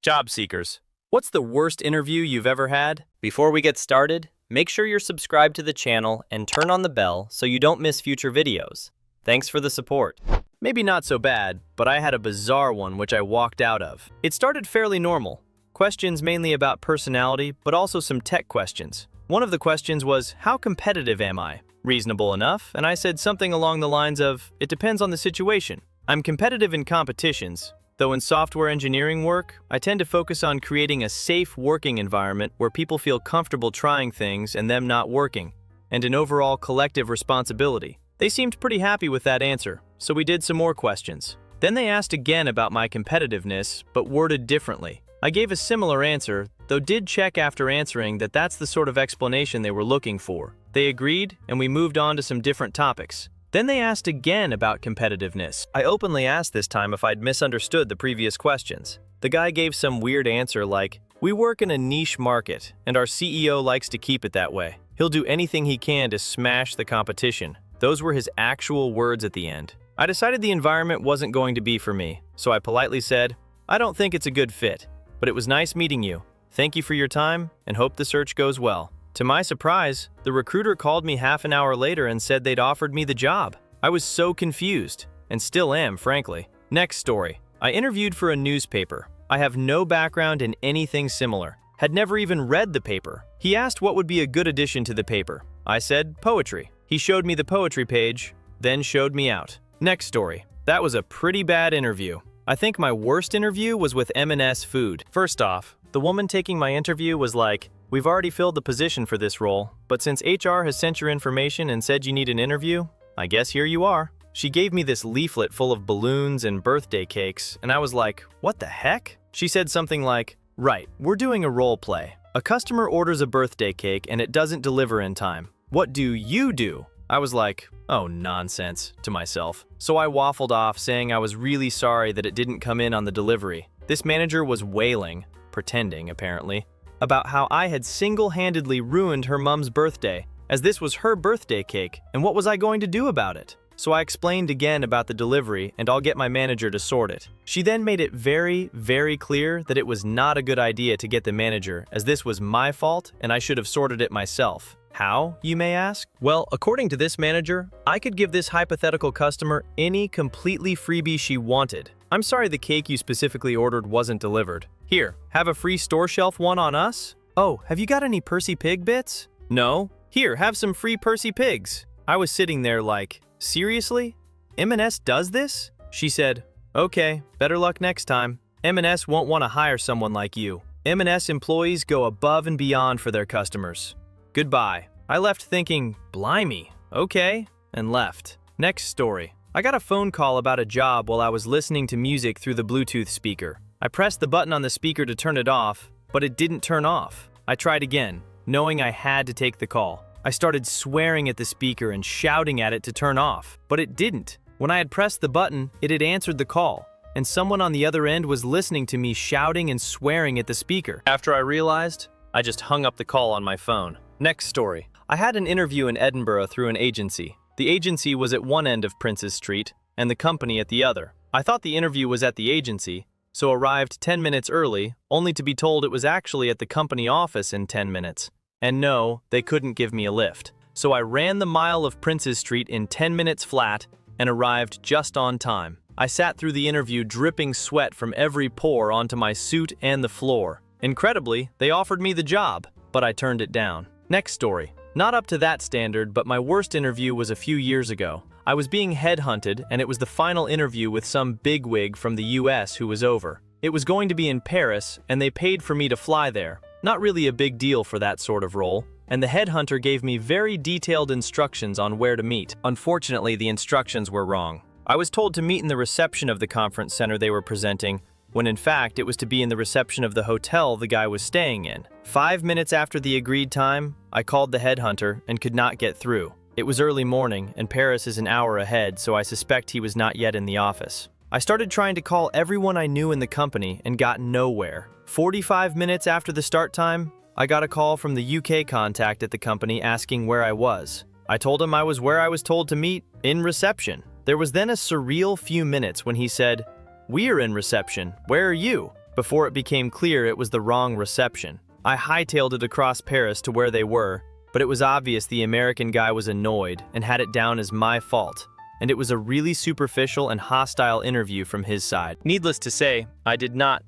Job seekers, what's the worst interview you've ever had? Before we get started, make sure you're subscribed to the channel and turn on the bell so you don't miss future videos. Thanks for the support. Maybe not so bad, but I had a bizarre one which I walked out of. It started fairly normal. Questions mainly about personality, but also some tech questions. One of the questions was, how competitive am I? Reasonable enough, and I said something along the lines of, it depends on the situation. I'm competitive in competitions, though in software engineering work, I tend to focus on creating a safe working environment where people feel comfortable trying things and them not working, and an overall collective responsibility. They seemed pretty happy with that answer, so we did some more questions. Then they asked again about my competitiveness, but worded differently. I gave a similar answer, though did check after answering that that's the sort of explanation they were looking for. They agreed, and we moved on to some different topics. Then they asked again about competitiveness. I openly asked this time if I'd misunderstood the previous questions. The guy gave some weird answer like, we work in a niche market, and our CEO likes to keep it that way. He'll do anything he can to smash the competition. Those were his actual words at the end. I decided the environment wasn't going to be for me, so I politely said, I don't think it's a good fit, but it was nice meeting you. Thank you for your time, and hope the search goes well. To my surprise, the recruiter called me half an hour later and said they'd offered me the job. I was so confused, and still am, frankly. Next story. I interviewed for a newspaper. I have no background in anything similar. Had never even read the paper. He asked what would be a good addition to the paper. I said, poetry. He showed me the poetry page, then showed me out. Next story. That was a pretty bad interview. I think my worst interview was with M&S Food. First off, the woman taking my interview was like, we've already filled the position for this role, but since HR has sent your information and said you need an interview, I guess here you are. She gave me this leaflet full of balloons and birthday cakes, and I was like, what the heck? She said something like, right, we're doing a role play. A customer orders a birthday cake and it doesn't deliver in time. What do you do? I was like, oh, nonsense, to myself. So I waffled off saying I was really sorry that it didn't come in on the delivery. This manager was wailing, pretending apparently, about how I had single-handedly ruined her mom's birthday, as this was her birthday cake, and what was I going to do about it? So I explained again about the delivery, and I'll get my manager to sort it. She then made it very, very clear that it was not a good idea to get the manager, as this was my fault, and I should have sorted it myself. How, you may ask? Well, according to this manager, I could give this hypothetical customer any completely freebie she wanted. I'm sorry the cake you specifically ordered wasn't delivered. Here, have a free store shelf one on us? Oh, have you got any Percy Pig bits? No? Here, have some free Percy Pigs. I was sitting there like, seriously? M&S does this? She said, okay, better luck next time. M&S won't want to hire someone like you. M&S employees go above and beyond for their customers. Goodbye. I left thinking, blimey, okay, and left. Next story. I got a phone call about a job while I was listening to music through the Bluetooth speaker. I pressed the button on the speaker to turn it off, but it didn't turn off. I tried again, knowing I had to take the call. I started swearing at the speaker and shouting at it to turn off, but it didn't. When I had pressed the button, it had answered the call, and someone on the other end was listening to me shouting and swearing at the speaker. After I realized, I just hung up the call on my phone. Next story. I had an interview in Edinburgh through an agency. The agency was at one end of Princes Street, and the company at the other. I thought the interview was at the agency, so arrived 10 minutes early, only to be told it was actually at the company office in 10 minutes. And no, they couldn't give me a lift. So I ran the mile of Princes Street in 10 minutes flat and arrived just on time. I sat through the interview dripping sweat from every pore onto my suit and the floor. Incredibly, they offered me the job, but I turned it down. Next story. Not up to that standard, but my worst interview was a few years ago. I was being headhunted, and it was the final interview with some bigwig from the US who was over. It was going to be in Paris, and they paid for me to fly there. Not really a big deal for that sort of role, and the headhunter gave me very detailed instructions on where to meet. Unfortunately, the instructions were wrong. I was told to meet in the reception of the conference center they were presenting, when in fact it was to be in the reception of the hotel the guy was staying in. 5 minutes after the agreed time, I called the headhunter and could not get through. It was early morning, and Paris is an hour ahead, so I suspect he was not yet in the office. I started trying to call everyone I knew in the company and got nowhere. 45 minutes after the start time, I got a call from the UK contact at the company asking where I was. I told him I was where I was told to meet, in reception. There was then a surreal few minutes when he said, "We are in reception. Where are you?" before it became clear it was the wrong reception. I hightailed it across Paris to where they were, but it was obvious the American guy was annoyed and had it down as my fault, and it was a really superficial and hostile interview from his side. Needless to say, I did not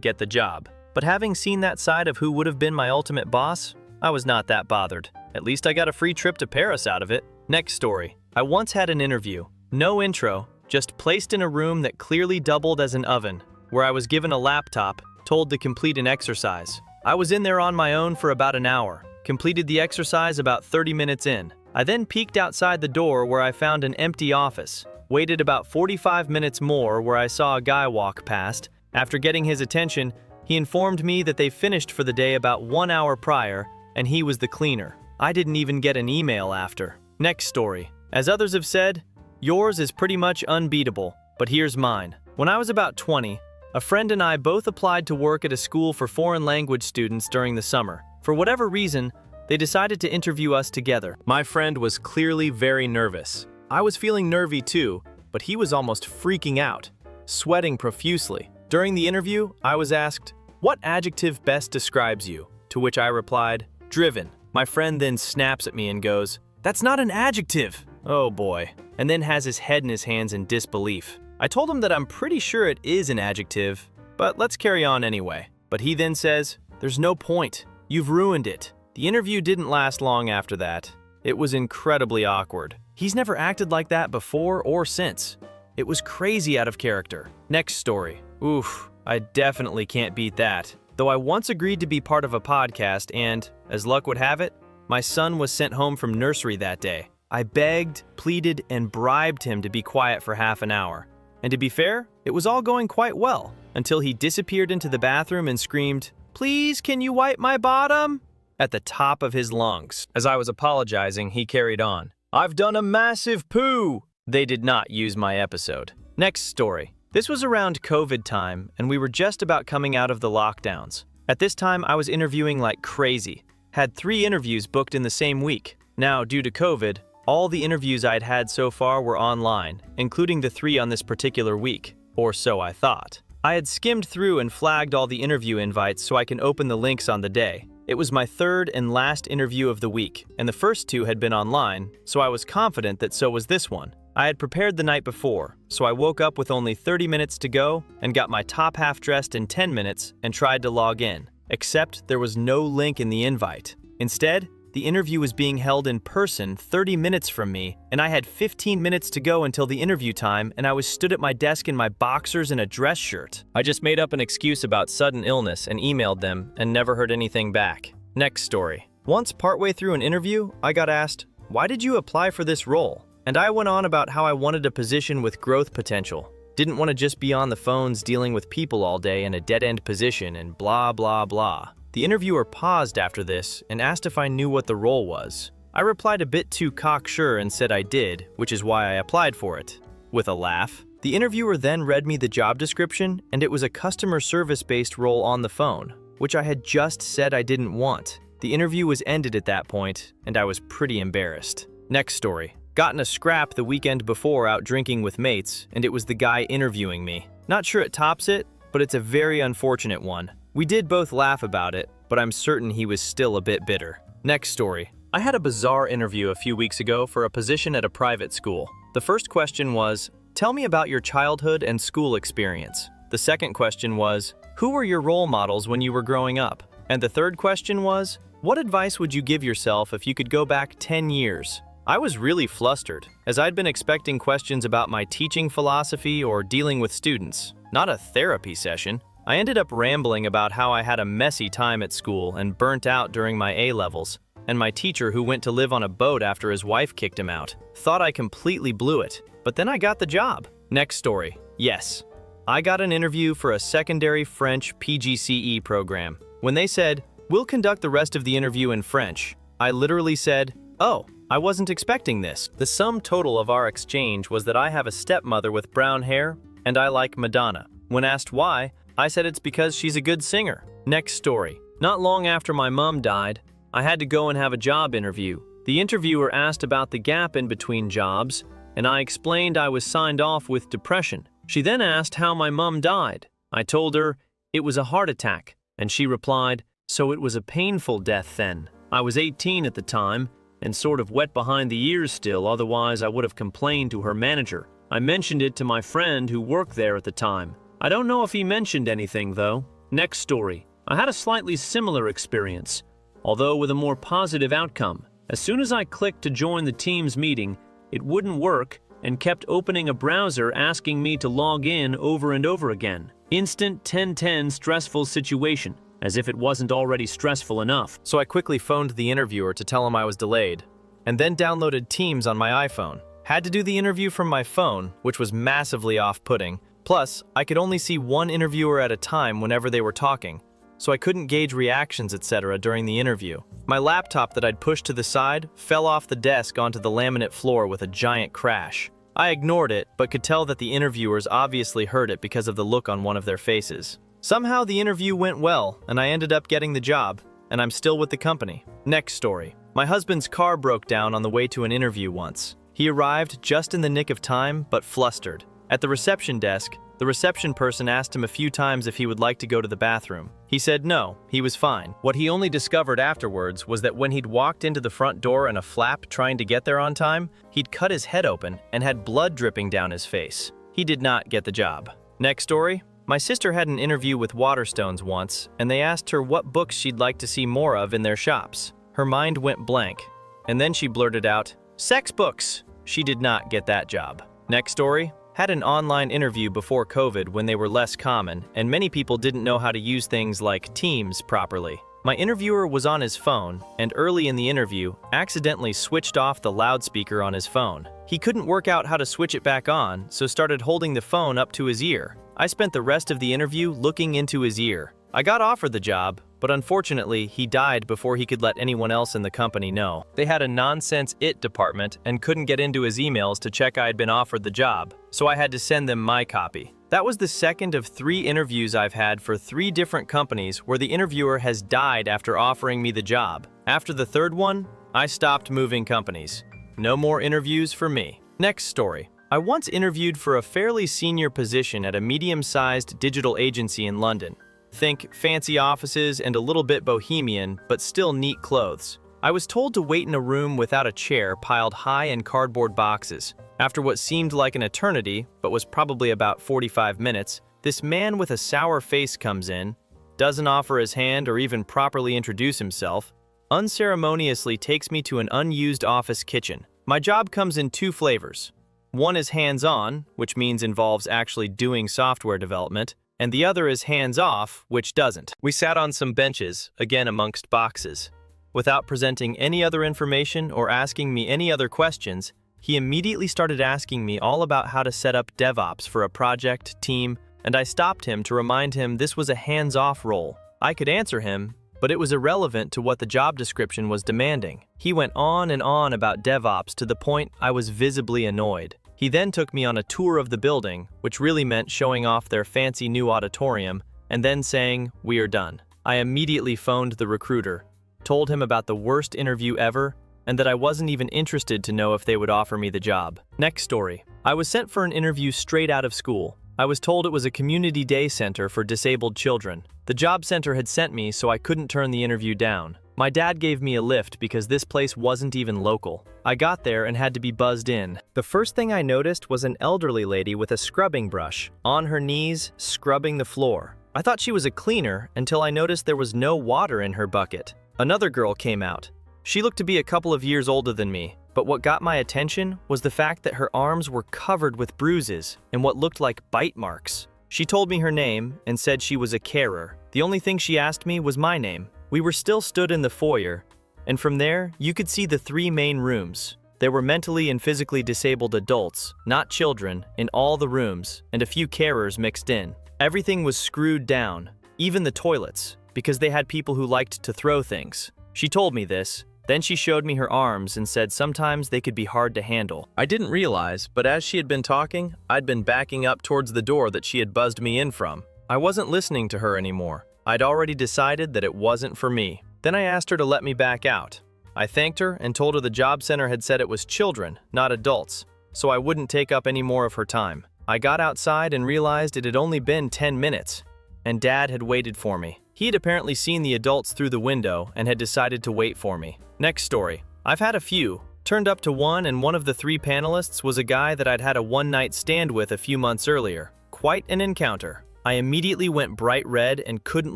get the job. But having seen that side of who would have been my ultimate boss, I was not that bothered. At least I got a free trip to Paris out of it. Next story. I once had an interview. No intro, just placed in a room that clearly doubled as an oven, where I was given a laptop, told to complete an exercise. I was in there on my own for about an hour, completed the exercise about 30 minutes in. I then peeked outside the door where I found an empty office, waited about 45 minutes more where I saw a guy walk past. After getting his attention, he informed me that they finished for the day about 1 hour prior, and he was the cleaner. I didn't even get an email after. Next story. As others have said, yours is pretty much unbeatable, but here's mine. When I was about 20, a friend and I both applied to work at a school for foreign language students during the summer. For whatever reason, they decided to interview us together. My friend was clearly very nervous. I was feeling nervy too, but he was almost freaking out, sweating profusely. During the interview, I was asked, "What adjective best describes you?" To which I replied, "Driven." My friend then snaps at me and goes, "That's not an adjective!" Oh boy. And then has his head in his hands in disbelief. I told him that I'm pretty sure it is an adjective, but let's carry on anyway. But he then says, "There's no point. You've ruined it." The interview didn't last long after that. It was incredibly awkward. He's never acted like that before or since. It was crazy out of character. Next story. Oof, I definitely can't beat that. Though I once agreed to be part of a podcast and, as luck would have it, my son was sent home from nursery that day. I begged, pleaded, and bribed him to be quiet for half an hour. And to be fair, it was all going quite well, until he disappeared into the bathroom and screamed, "Please, can you wipe my bottom?" at the top of his lungs. As I was apologizing, he carried on. "I've done a massive poo!" They did not use my episode. Next story. This was around COVID time, and we were just about coming out of the lockdowns. At this time, I was interviewing like crazy. Had 3 interviews booked in the same week. Now, due to COVID, all the interviews I'd had so far were online, including the 3 on this particular week, or so I thought. I had skimmed through and flagged all the interview invites so I can open the links on the day. It was my 3rd and last interview of the week, and the first 2 had been online, so I was confident that so was this one. I had prepared the night before, so I woke up with only 30 minutes to go and got my top half dressed in 10 minutes and tried to log in, except there was no link in the invite. Instead, the interview was being held in person 30 minutes from me, and I had 15 minutes to go until the interview time, and I was stood at my desk in my boxers and a dress shirt. I just made up an excuse about sudden illness and emailed them and never heard anything back. Next story. Once partway through an interview, I got asked, "Why did you apply for this role?" And I went on about how I wanted a position with growth potential. Didn't want to just be on the phones dealing with people all day in a dead-end position and blah blah blah. The interviewer paused after this and asked if I knew what the role was. I replied a bit too cocksure and said I did, which is why I applied for it. With a laugh. The interviewer then read me the job description, and it was a customer service-based role on the phone, which I had just said I didn't want. The interview was ended at that point, and I was pretty embarrassed. Next story. Got in a scrap the weekend before out drinking with mates, and it was the guy interviewing me. Not sure it tops it, but it's a very unfortunate one. We did both laugh about it, but I'm certain he was still a bit bitter. Next story. I had a bizarre interview a few weeks ago for a position at a private school. The first question was, "Tell me about your childhood and school experience." The second question was, "Who were your role models when you were growing up?" And the third question was, "What advice would you give yourself if you could go back 10 years? I was really flustered, as I'd been expecting questions about my teaching philosophy or dealing with students, not a therapy session. I ended up rambling about how I had a messy time at school and burnt out during my A-levels, and my teacher who went to live on a boat after his wife kicked him out. Thought I completely blew it, but then I got the job. Next story. Yes, I got an interview for a secondary French PGCE program. When they said, "We'll conduct the rest of the interview in French," I literally said, "Oh, I wasn't expecting this." The sum total of our exchange was that I have a stepmother with brown hair, and I like Madonna. When asked why, I said it's because she's a good singer. Next story. Not long after my mom died, I had to go and have a job interview. The interviewer asked about the gap in between jobs, and I explained I was signed off with depression. She then asked how my mom died. I told her, "It was a heart attack," and she replied, "So it was a painful death then." I was 18 at the time and sort of wet behind the ears still, otherwise I would have complained to her manager. I mentioned it to my friend who worked there at the time. I don't know if he mentioned anything though. Next story. I had a slightly similar experience, although with a more positive outcome. As soon as I clicked to join the Teams meeting, it wouldn't work and kept opening a browser asking me to log in over and over again. Instant 10-10 stressful situation, as if it wasn't already stressful enough. So I quickly phoned the interviewer to tell him I was delayed, and then downloaded Teams on my iPhone. Had to do the interview from my phone, which was massively off-putting. Plus, I could only see one interviewer at a time whenever they were talking, so I couldn't gauge reactions, etc. during the interview. My laptop that I'd pushed to the side fell off the desk onto the laminate floor with a giant crash. I ignored it, but could tell that the interviewers obviously heard it because of the look on one of their faces. Somehow the interview went well, and I ended up getting the job, and I'm still with the company. Next story. My husband's car broke down on the way to an interview once. He arrived just in the nick of time, but flustered. At the reception desk, the reception person asked him a few times if he would like to go to the bathroom. He said no, he was fine. What he only discovered afterwards was that when he'd walked into the front door in a flap trying to get there on time, he'd cut his head open and had blood dripping down his face. He did not get the job. Next story. My sister had an interview with Waterstones once, and they asked her what books she'd like to see more of in their shops. Her mind went blank, and then she blurted out, "Sex books!" She did not get that job. Next story. Had an online interview before COVID when they were less common, and many people didn't know how to use things like Teams properly. My interviewer was on his phone, and early in the interview, accidentally switched off the loudspeaker on his phone. He couldn't work out how to switch it back on, so started holding the phone up to his ear. I spent the rest of the interview looking into his ear. I got offered the job, but unfortunately, he died before he could let anyone else in the company know. They had a nonsense IT department and couldn't get into his emails to check I had been offered the job, so I had to send them my copy. That was the second of 3 interviews I've had for 3 different companies where the interviewer has died after offering me the job. After the third one, I stopped moving companies. No more interviews for me. Next story. I once interviewed for a fairly senior position at a medium-sized digital agency in London. Think fancy offices and a little bit bohemian, but still neat clothes. I was told to wait in a room without a chair piled high in cardboard boxes. After what seemed like an eternity, but was probably about 45 minutes, this man with a sour face comes in, doesn't offer his hand or even properly introduce himself, unceremoniously takes me to an unused office kitchen. My job comes in 2 flavors. One is hands-on, which means involves actually doing software development, and the other is hands-off, which doesn't. We sat on some benches, again amongst boxes. Without presenting any other information or asking me any other questions, he immediately started asking me all about how to set up DevOps for a project, team, and I stopped him to remind him this was a hands-off role. I could answer him, but it was irrelevant to what the job description was demanding. He went on and on about DevOps to the point I was visibly annoyed. He then took me on a tour of the building, which really meant showing off their fancy new auditorium, and then saying, "We are done." I immediately phoned the recruiter, told him about the worst interview ever, and that I wasn't even interested to know if they would offer me the job. Next story. I was sent for an interview straight out of school. I was told it was a community day center for disabled children. The job center had sent me, so I couldn't turn the interview down. My dad gave me a lift because this place wasn't even local. I got there and had to be buzzed in. The first thing I noticed was an elderly lady with a scrubbing brush, on her knees, scrubbing the floor. I thought she was a cleaner until I noticed there was no water in her bucket. Another girl came out. She looked to be a couple of years older than me, but what got my attention was the fact that her arms were covered with bruises and what looked like bite marks. She told me her name and said she was a carer. The only thing she asked me was my name. We were still stood in the foyer, and from there, you could see the 3 main rooms. There were mentally and physically disabled adults, not children, in all the rooms, and a few carers mixed in. Everything was screwed down, even the toilets, because they had people who liked to throw things. She told me this. Then she showed me her arms and said sometimes they could be hard to handle. I didn't realize, but as she had been talking, I'd been backing up towards the door that she had buzzed me in from. I wasn't listening to her anymore. I'd already decided that it wasn't for me. Then I asked her to let me back out. I thanked her and told her the job center had said it was children, not adults, so I wouldn't take up any more of her time. I got outside and realized it had only been 10 minutes. and Dad had waited for me. He had apparently seen the adults through the window and had decided to wait for me. Next story. I've had a few. Turned up to one, and one of the 3 panelists was a guy that I'd had a one-night stand with a few months earlier. Quite an encounter. I immediately went bright red and couldn't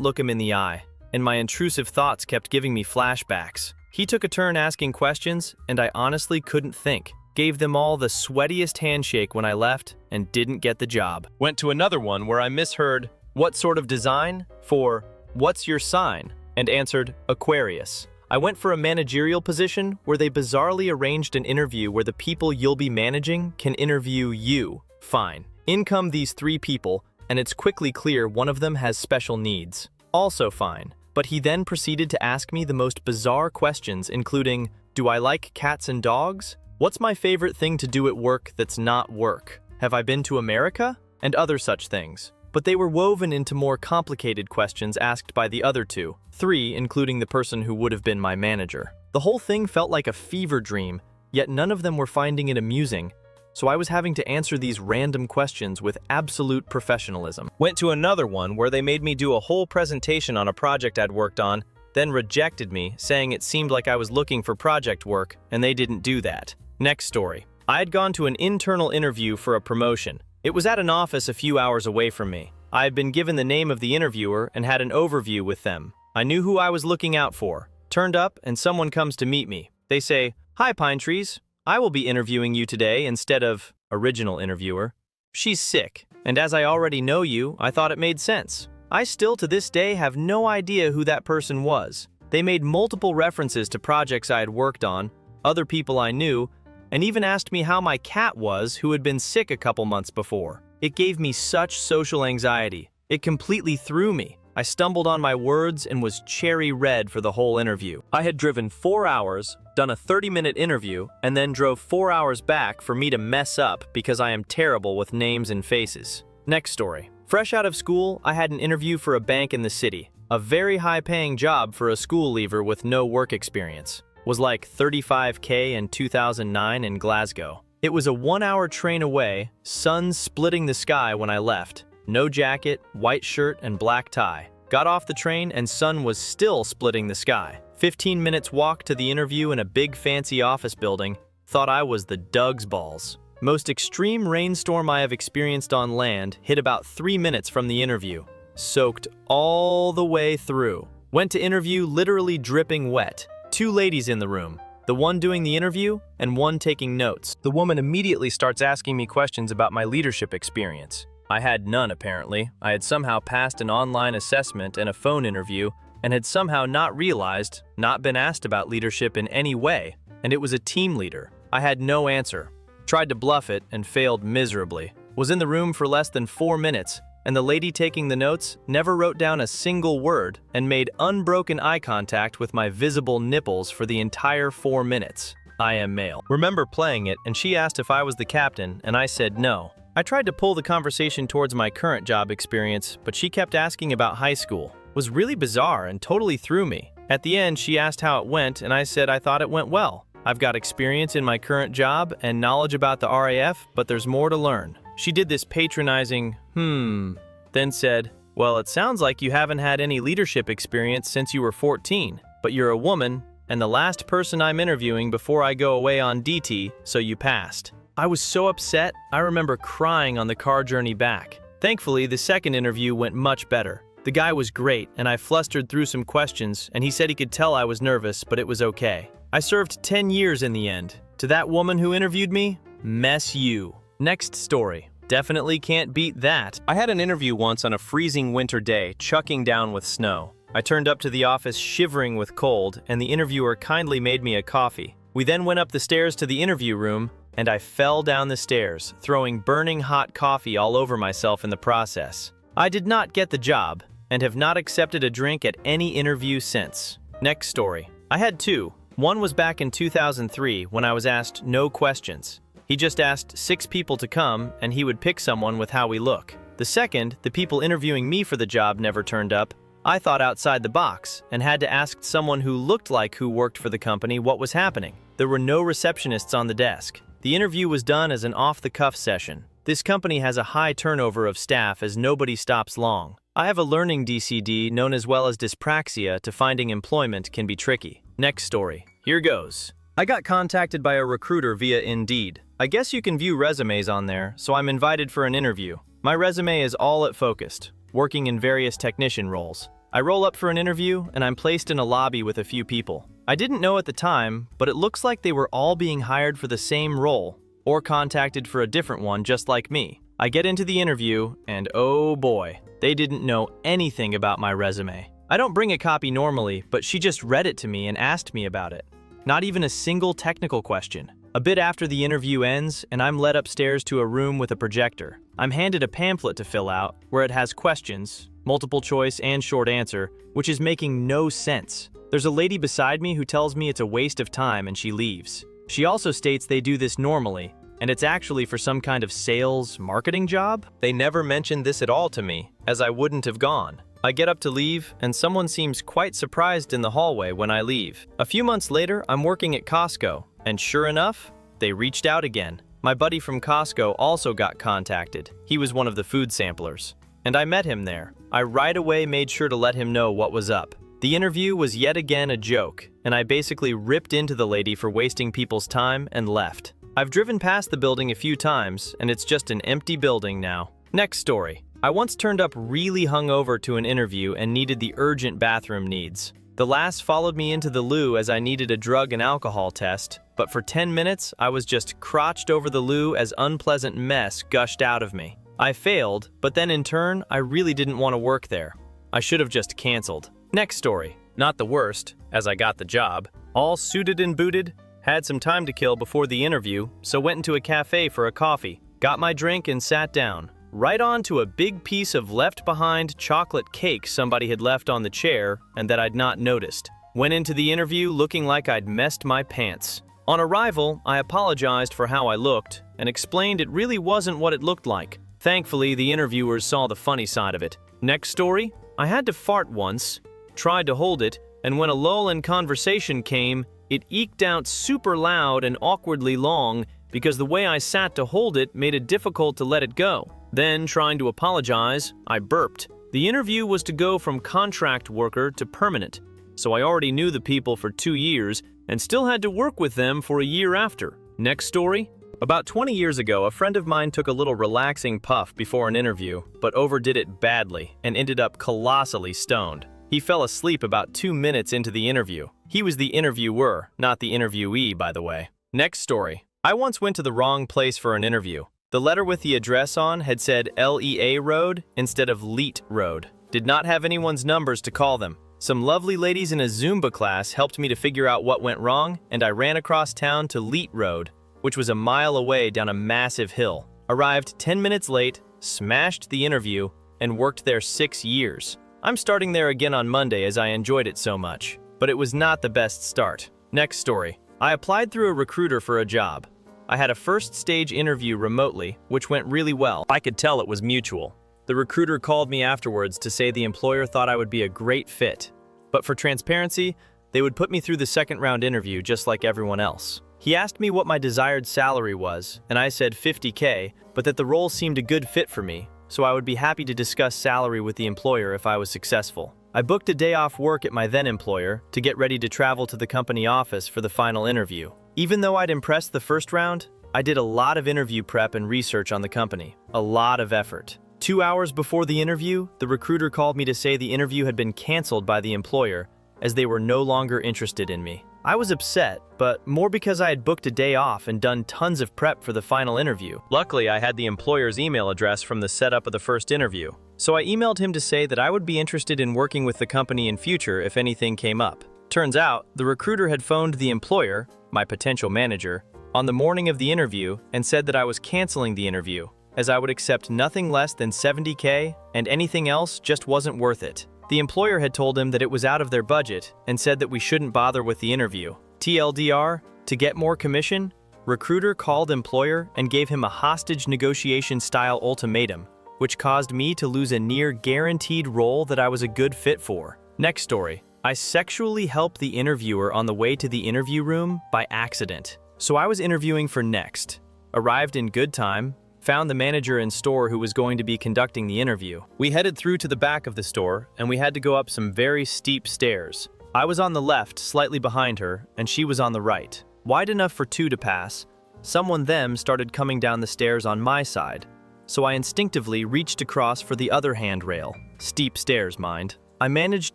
look him in the eye, and my intrusive thoughts kept giving me flashbacks. He took a turn asking questions, and I honestly couldn't think. Gave them all the sweatiest handshake when I left, and didn't get the job. Went to another one where I misheard, "What sort of design?" for, "What's your sign?" and answered, "Aquarius." I went for a managerial position where they bizarrely arranged an interview where the people you'll be managing can interview you. Fine. In come these 3 people, and it's quickly clear one of them has special needs. Also fine. But he then proceeded to ask me the most bizarre questions, including, do I like cats and dogs? What's my favorite thing to do at work that's not work? Have I been to America? And other such things. But they were woven into more complicated questions asked by the other 2, 3, including the person who would have been my manager. The whole thing felt like a fever dream, yet none of them were finding it amusing, so I was having to answer these random questions with absolute professionalism. Went to another one where they made me do a whole presentation on a project I'd worked on, then rejected me, saying it seemed like I was looking for project work, and they didn't do that. Next story. I had gone to an internal interview for a promotion. It was at an office a few hours away from me. I had been given the name of the interviewer and had an overview with them. I knew who I was looking out for. Turned up and someone comes to meet me. They say, "Hi, Pine Trees. I will be interviewing you today instead of original interviewer. She's sick." And as I already know you, I thought it made sense. I still to this day have no idea who that person was. They made multiple references to projects I had worked on, other people I knew, and even asked me how my cat was who had been sick a couple months before. It gave me such social anxiety. It completely threw me. I stumbled on my words and was cherry red for the whole interview. I had driven 4 hours, done a 30-minute interview, and then drove 4 hours back for me to mess up because I am terrible with names and faces. Next story. Fresh out of school, I had an interview for a bank in the city. A very high-paying job for a school leaver with no work experience. Was like $35K in 2009 in Glasgow. It was a 1-hour train away, sun splitting the sky when I left. No jacket, white shirt, and black tie. Got off the train and sun was still splitting the sky. 15 minutes walk to the interview in a big fancy office building. Thought I was the Doug's balls. Most extreme rainstorm I have experienced on land hit about 3 minutes from the interview. Soaked all the way through. Went to interview literally dripping wet. 2 ladies in the room. The one doing the interview and one taking notes. The woman immediately starts asking me questions about my leadership experience. I had none apparently. I had somehow passed an online assessment and a phone interview and had somehow not been asked about leadership in any way, and it was a team leader. I had no answer. Tried to bluff it and failed miserably. Was in the room for less than 4 minutes, and the lady taking the notes never wrote down a single word and made unbroken eye contact with my visible nipples for the entire 4 minutes. I am male. Remember playing it, and she asked if I was the captain, and I said no. I tried to pull the conversation towards my current job experience, but she kept asking about high school. Was really bizarre and totally threw me. At the end, she asked how it went, and I said I thought it went well. I've got experience in my current job and knowledge about the RAF, but there's more to learn. She did this patronizing, then said, "Well, it sounds like you haven't had any leadership experience since you were 14, but you're a woman, and the last person I'm interviewing before I go away on DT, so you passed." I was so upset, I remember crying on the car journey back. Thankfully, the second interview went much better. The guy was great, and I flustered through some questions, and he said he could tell I was nervous, but it was okay. I served 10 years in the end. To that woman who interviewed me, mess you. Next story. Definitely can't beat that. I had an interview once on a freezing winter day, chucking down with snow. I turned up to the office shivering with cold, and the interviewer kindly made me a coffee. We then went up the stairs to the interview room, and I fell down the stairs, throwing burning hot coffee all over myself in the process. I did not get the job, and have not accepted a drink at any interview since. Next story. I had 2. One was back in 2003 when I was asked no questions. He just asked 6 people to come, and he would pick someone with how we look. The second, the people interviewing me for the job never turned up. I thought outside the box, and had to ask someone who looked like who worked for the company what was happening. There were no receptionists on the desk. The interview was done as an off-the-cuff session. This company has a high turnover of staff as nobody stops long. I have a learning DCD known as well as dyspraxia to finding employment can be tricky. Next story. Here goes. I got contacted by a recruiter via Indeed. I guess you can view resumes on there, so I'm invited for an interview. My resume is all at focused, working in various technician roles. I roll up for an interview and I'm placed in a lobby with a few people. I didn't know at the time, but it looks like they were all being hired for the same role or contacted for a different one just like me. I get into the interview and oh boy, they didn't know anything about my resume. I don't bring a copy normally, but she just read it to me and asked me about it. Not even a single technical question. A bit after the interview ends and I'm led upstairs to a room with a projector. I'm handed a pamphlet to fill out where it has questions, multiple choice and short answer, which is making no sense. There's a lady beside me who tells me it's a waste of time and she leaves. She also states they do this normally, and it's actually for some kind of sales, marketing job? They never mentioned this at all to me, as I wouldn't have gone. I get up to leave, and someone seems quite surprised in the hallway when I leave. A few months later, I'm working at Costco, and sure enough, they reached out again. My buddy from Costco also got contacted. He was one of the food samplers, and I met him there. I right away made sure to let him know what was up. The interview was yet again a joke, and I basically ripped into the lady for wasting people's time and left. I've driven past the building a few times, and it's just an empty building now. Next story. I once turned up really hungover to an interview and needed the urgent bathroom needs. The lass followed me into the loo as I needed a drug and alcohol test, but for 10 minutes I was just crotched over the loo as unpleasant mess gushed out of me. I failed, but then in turn, I really didn't want to work there. I should have just canceled. Next story. Not the worst, as I got the job. All suited and booted, had some time to kill before the interview, so went into a cafe for a coffee. Got my drink and sat down. Right onto a big piece of left-behind chocolate cake somebody had left on the chair and that I'd not noticed. Went into the interview looking like I'd messed my pants. On arrival, I apologized for how I looked and explained it really wasn't what it looked like. Thankfully, the interviewers saw the funny side of it. Next story. I had to fart once, tried to hold it, and when a lull in conversation came, it eked out super loud and awkwardly long because the way I sat to hold it made it difficult to let it go. Then, trying to apologize, I burped. The interview was to go from contract worker to permanent, so I already knew the people for 2 years and still had to work with them for a year after. Next story. About 20 years ago, a friend of mine took a little relaxing puff before an interview, but overdid it badly and ended up colossally stoned. He fell asleep about 2 minutes into the interview. He was the interviewer, not the interviewee, by the way. Next story. I once went to the wrong place for an interview. The letter with the address on had said LEA Road instead of Leet Road. Did not have anyone's numbers to call them. Some lovely ladies in a Zumba class helped me to figure out what went wrong, and I ran across town to Leet Road, which was a mile away down a massive hill. Arrived 10 minutes late, smashed the interview, and worked there 6 years. I'm starting there again on Monday as I enjoyed it so much, but it was not the best start. Next story. I applied through a recruiter for a job. I had a first stage interview remotely, which went really well. I could tell it was mutual. The recruiter called me afterwards to say the employer thought I would be a great fit, but for transparency, they would put me through the second round interview just like everyone else. He asked me what my desired salary was, and I said $50K, but that the role seemed a good fit for me, so I would be happy to discuss salary with the employer if I was successful. I booked a day off work at my then employer to get ready to travel to the company office for the final interview. Even though I'd impressed the first round, I did a lot of interview prep and research on the company. A lot of effort. 2 hours before the interview, the recruiter called me to say the interview had been canceled by the employer as they were no longer interested in me. I was upset, but more because I had booked a day off and done tons of prep for the final interview. Luckily, I had the employer's email address from the setup of the first interview, so I emailed him to say that I would be interested in working with the company in future if anything came up. Turns out, the recruiter had phoned the employer, my potential manager, on the morning of the interview and said that I was canceling the interview, as I would accept nothing less than $70K and anything else just wasn't worth it. The employer had told him that it was out of their budget and said that we shouldn't bother with the interview. TLDR, to get more commission, recruiter called employer and gave him a hostage negotiation-style ultimatum, which caused me to lose a near-guaranteed role that I was a good fit for. Next story. I sexually helped the interviewer on the way to the interview room by accident. So I was interviewing for Next. Arrived in good time, Found the manager in store who was going to be conducting the interview. We headed through to the back of the store, and we had to go up some very steep stairs. I was on the left, slightly behind her, and she was on the right. Wide enough for two to pass. Someone then started coming down the stairs on my side, so I instinctively reached across for the other handrail. Steep stairs, mind. I managed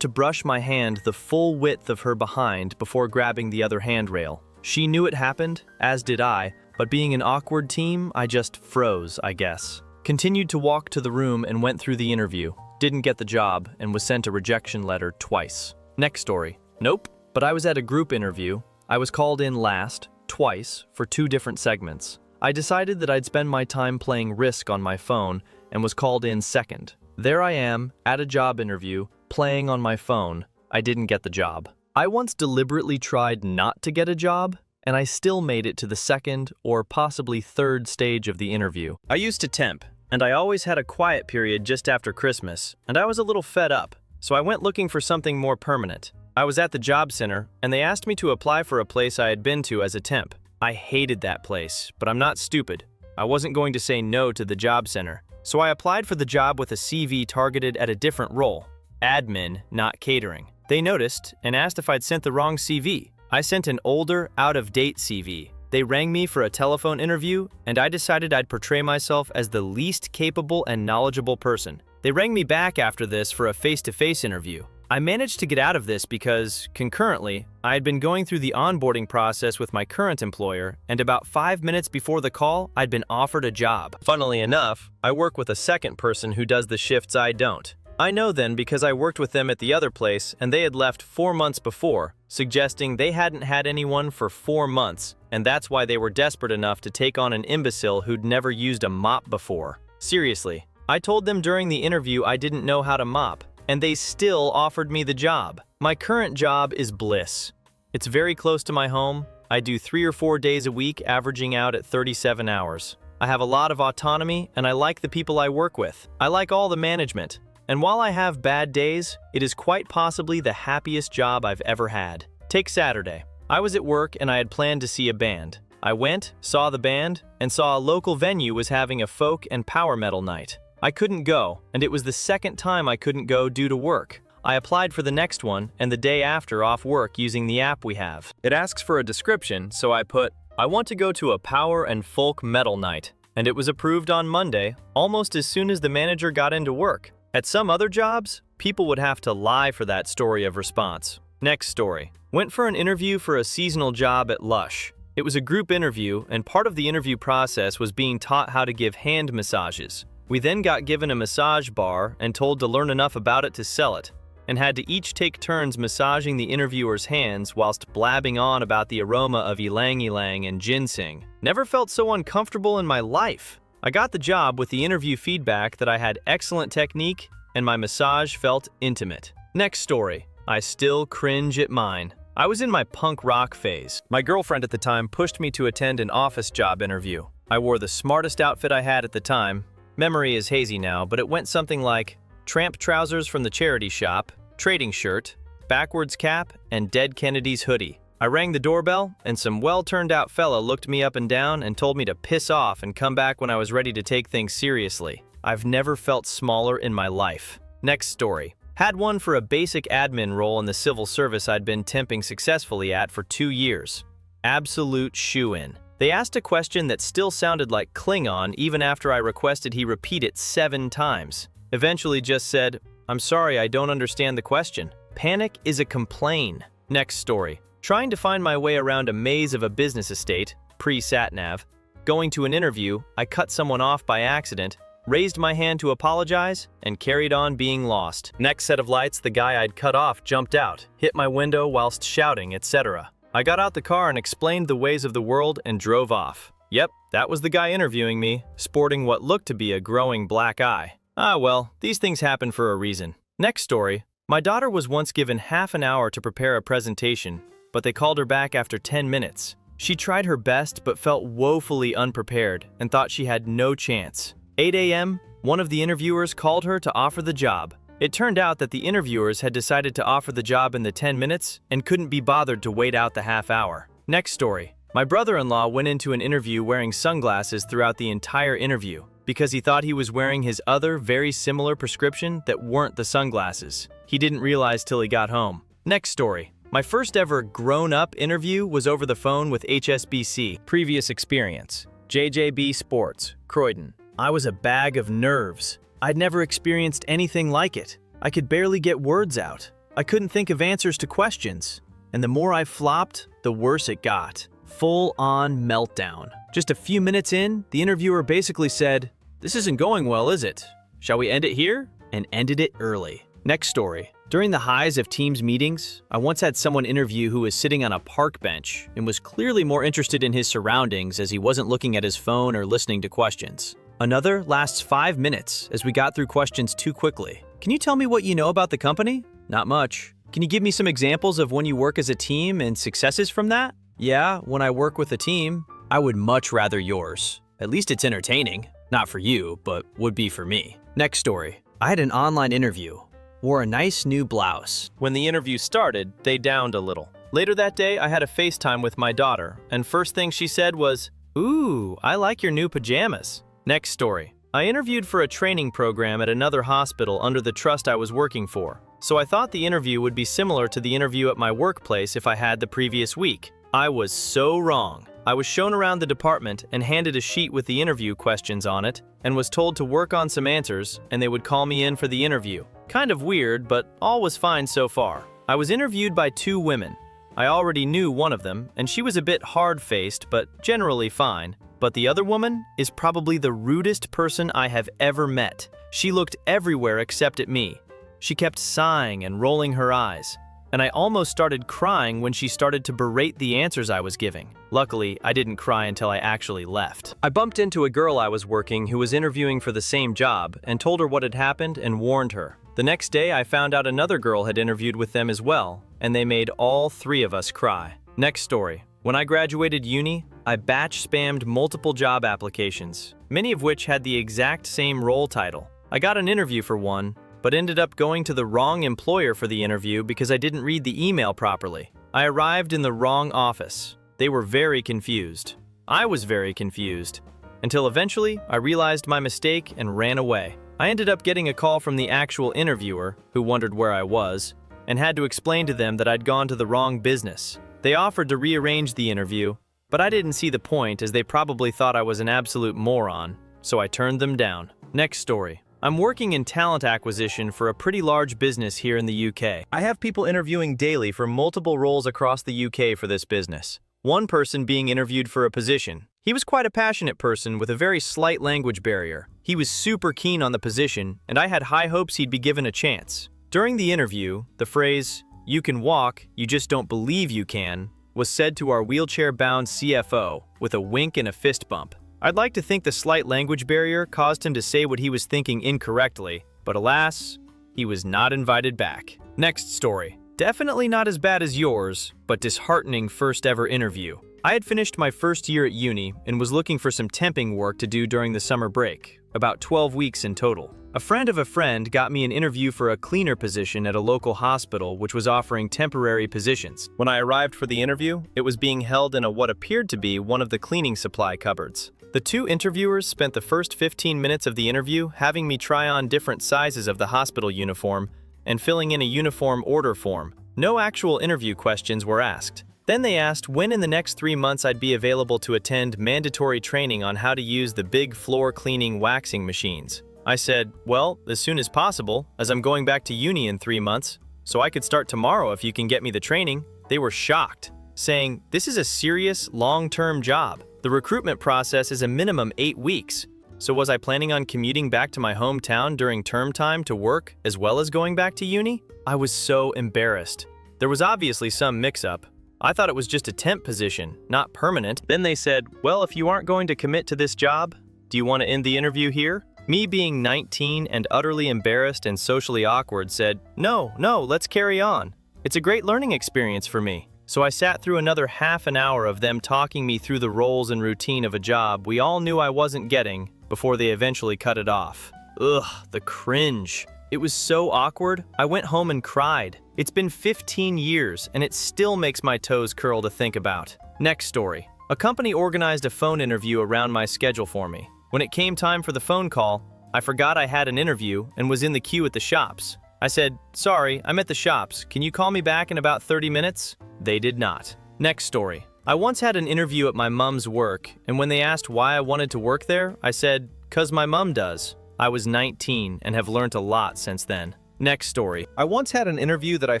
to brush my hand the full width of her behind before grabbing the other handrail. She knew it happened, as did I, but being an awkward team, I just froze, I guess. Continued to walk to the room and went through the interview. Didn't get the job and was sent a rejection letter twice. Next story. Nope, but I was at a group interview. I was called in last, twice, for 2 different segments. I decided that I'd spend my time playing Risk on my phone and was called in second. There I am, at a job interview, playing on my phone. I didn't get the job. I once deliberately tried not to get a job, and I still made it to the second or possibly third stage of the interview. I used to temp, and I always had a quiet period just after Christmas, and I was a little fed up, so I went looking for something more permanent. I was at the job center, and they asked me to apply for a place I had been to as a temp. I hated that place, but I'm not stupid. I wasn't going to say no to the job center, so I applied for the job with a CV targeted at a different role, admin, not catering. They noticed and asked if I'd sent the wrong CV. I sent an older, out-of-date CV. They rang me for a telephone interview, and I decided I'd portray myself as the least capable and knowledgeable person. They rang me back after this for a face-to-face interview. I managed to get out of this because, concurrently, I had been going through the onboarding process with my current employer, and about 5 minutes before the call, I'd been offered a job. Funnily enough, I work with a second person who does the shifts I don't. I know then because I worked with them at the other place and they had left 4 months before, suggesting they hadn't had anyone for 4 months, and that's why they were desperate enough to take on an imbecile who'd never used a mop before. Seriously, I told them during the interview I didn't know how to mop, and they still offered me the job. My current job is bliss. It's very close to my home. I do 3 or 4 days a week, averaging out at 37 hours. I have a lot of autonomy, and I like the people I work with. I like all the management. And while I have bad days, it is quite possibly the happiest job I've ever had. Take Saturday. I was at work and I had planned to see a band. I went, saw the band, and saw a local venue was having a folk and power metal night. I couldn't go, and it was the second time I couldn't go due to work. I applied for the next one and the day after off work using the app we have. It asks for a description, so I put, I want to go to a power and folk metal night. And it was approved on Monday, almost as soon as the manager got into work. At some other jobs, people would have to lie for that story of response. Next story. Went for an interview for a seasonal job at Lush. It was a group interview, and part of the interview process was being taught how to give hand massages. We then got given a massage bar and told to learn enough about it to sell it, and had to each take turns massaging the interviewer's hands whilst blabbing on about the aroma of ylang-ylang and ginseng. Never felt so uncomfortable in my life. I got the job with the interview feedback that I had excellent technique and my massage felt intimate. Next story. I still cringe at mine. I was in my punk rock phase. My girlfriend at the time pushed me to attend an office job interview. I wore the smartest outfit I had at the time. Memory is hazy now, but it went something like tramp trousers from the charity shop, trading shirt, backwards cap, and Dead Kennedy's hoodie. I rang the doorbell, and some well-turned-out fella looked me up and down and told me to piss off and come back when I was ready to take things seriously. I've never felt smaller in my life. Next story. Had one for a basic admin role in the civil service I'd been temping successfully at for 2 years. Absolute shoo-in. They asked a question that still sounded like Klingon even after I requested he repeat it 7 times. Eventually just said, I'm sorry, I don't understand the question. Panic is a complain. Next story. Trying to find my way around a maze of a business estate, pre-sat-nav. Going to an interview, I cut someone off by accident, raised my hand to apologize, and carried on being lost. Next set of lights, the guy I'd cut off jumped out, hit my window whilst shouting, etc. I got out the car and explained the ways of the world and drove off. Yep, that was the guy interviewing me, sporting what looked to be a growing black eye. Ah well, these things happen for a reason. Next story. My daughter was once given half an hour to prepare a presentation, but they called her back after 10 minutes. She tried her best but felt woefully unprepared and thought she had no chance. 8 a.m., one of the interviewers called her to offer the job. It turned out that the interviewers had decided to offer the job in the 10 minutes and couldn't be bothered to wait out the half hour. Next story. My brother-in-law went into an interview wearing sunglasses throughout the entire interview because he thought he was wearing his other very similar prescription that weren't the sunglasses. He didn't realize till he got home. Next story. My first ever grown-up interview was over the phone with HSBC. Previous experience. JJB Sports, Croydon. I was a bag of nerves. I'd never experienced anything like it. I could barely get words out. I couldn't think of answers to questions. And the more I flopped, the worse it got. Full-on meltdown. Just a few minutes in, the interviewer basically said, "This isn't going well, is it? Shall we end it here?" And ended it early. Next story. During the highs of Teams meetings, I once had someone interview who was sitting on a park bench and was clearly more interested in his surroundings as he wasn't looking at his phone or listening to questions. Another lasts 5 minutes as we got through questions too quickly. "Can you tell me what you know about the company?" "Not much." "Can you give me some examples of when you work as a team and successes from that?" "Yeah, when I work with a team." "I would much rather yours. At least it's entertaining. Not for you, but would be for me." Next story. I had an online interview. Wore a nice new blouse. When the interview started, they downed a little. Later that day, I had a FaceTime with my daughter, and first thing she said was, "Ooh, I like your new pajamas." Next story. I interviewed for a training program at another hospital under the trust I was working for, so I thought the interview would be similar to the interview at my workplace if I had the previous week. I was so wrong. I was shown around the department and handed a sheet with the interview questions on it, and was told to work on some answers, and they would call me in for the interview. Kind of weird, but all was fine so far. I was interviewed by 2 women. I already knew one of them, and she was a bit hard-faced, but generally fine. But the other woman is probably the rudest person I have ever met. She looked everywhere except at me. She kept sighing and rolling her eyes, and I almost started crying when she started to berate the answers I was giving. Luckily, I didn't cry until I actually left. I bumped into a girl I was working who was interviewing for the same job and told her what had happened and warned her. The next day, I found out another girl had interviewed with them as well, and they made all 3 of us cry. Next story. When I graduated uni, I batch spammed multiple job applications, many of which had the exact same role title. I got an interview for one, but ended up going to the wrong employer for the interview because I didn't read the email properly. I arrived in the wrong office. They were very confused. I was very confused, until eventually I realized my mistake and ran away. I ended up getting a call from the actual interviewer, who wondered where I was, and had to explain to them that I'd gone to the wrong business. They offered to rearrange the interview, but I didn't see the point as they probably thought I was an absolute moron, so I turned them down. Next story. I'm working in talent acquisition for a pretty large business here in the UK. I have people interviewing daily for multiple roles across the UK for this business. One person being interviewed for a position. He was quite a passionate person with a very slight language barrier. He was super keen on the position, and I had high hopes he'd be given a chance. During the interview, the phrase, "You can walk, you just don't believe you can," was said to our wheelchair-bound CFO with a wink and a fist bump. I'd like to think the slight language barrier caused him to say what he was thinking incorrectly, but alas, he was not invited back. Next story. Definitely not as bad as yours, but disheartening first ever interview. I had finished my first year at uni and was looking for some temping work to do during the summer break, about 12 weeks in total. A friend of a friend got me an interview for a cleaner position at a local hospital which was offering temporary positions. When I arrived for the interview, it was being held in what appeared to be one of the cleaning supply cupboards. The 2 interviewers spent the first 15 minutes of the interview having me try on different sizes of the hospital uniform and filling in a uniform order form. No actual interview questions were asked. Then they asked when in the next 3 months I'd be available to attend mandatory training on how to use the big floor cleaning waxing machines. I said, well, as soon as possible, as I'm going back to uni in 3 months, so I could start tomorrow if you can get me the training. They were shocked, saying, this is a serious, long-term job. The recruitment process is a minimum 8 weeks. So was I planning on commuting back to my hometown during term time to work as well as going back to uni? I was so embarrassed. There was obviously some mix-up. I thought it was just a temp position, not permanent. Then they said, well, if you aren't going to commit to this job, do you want to end the interview here? Me being 19 and utterly embarrassed and socially awkward said, no, let's carry on. It's a great learning experience for me. So I sat through another half an hour of them talking me through the roles and routine of a job we all knew I wasn't getting before they eventually cut it off. Ugh, the cringe. It was so awkward, I went home and cried. It's been 15 years and it still makes my toes curl to think about. Next story. A company organized a phone interview around my schedule for me. When it came time for the phone call, I forgot I had an interview and was in the queue at the shops. I said, "Sorry, I'm at the shops. Can you call me back in about 30 minutes?" They did not. Next story. I once had an interview at my mom's work, and when they asked why I wanted to work there, I said, "'Cause my mom does." I was 19 and have learned a lot since then. Next story. I once had an interview that I